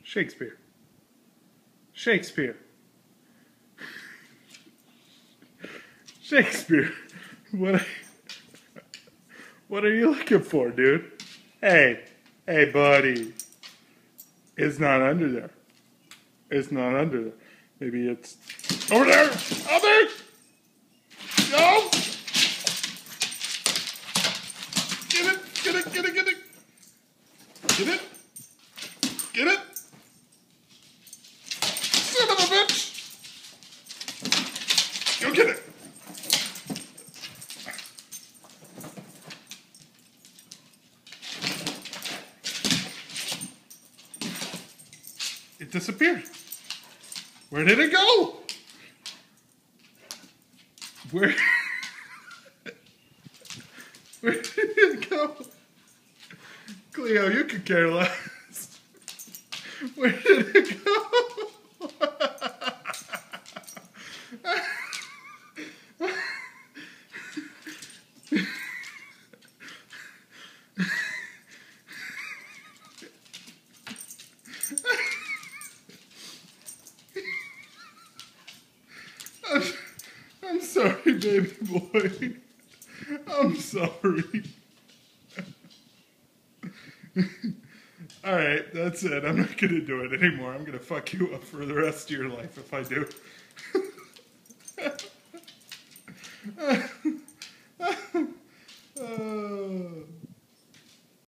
Shakespeare. Shakespeare. Shakespeare. What are you looking for, dude? Hey, buddy. It's not under there. It's not under there. Maybe it's over there. Over there. No. Get it. Get it. Get it. Get it. Get it. Get it. Son of a bitch. Go get it. It disappeared. Where did it go? Where did it go? Cleo, you could care less. Where did it go? I'm sorry, baby boy. I'm sorry. Alright, that's it. I'm not going to do it anymore. I'm going to fuck you up for the rest of your life if I do.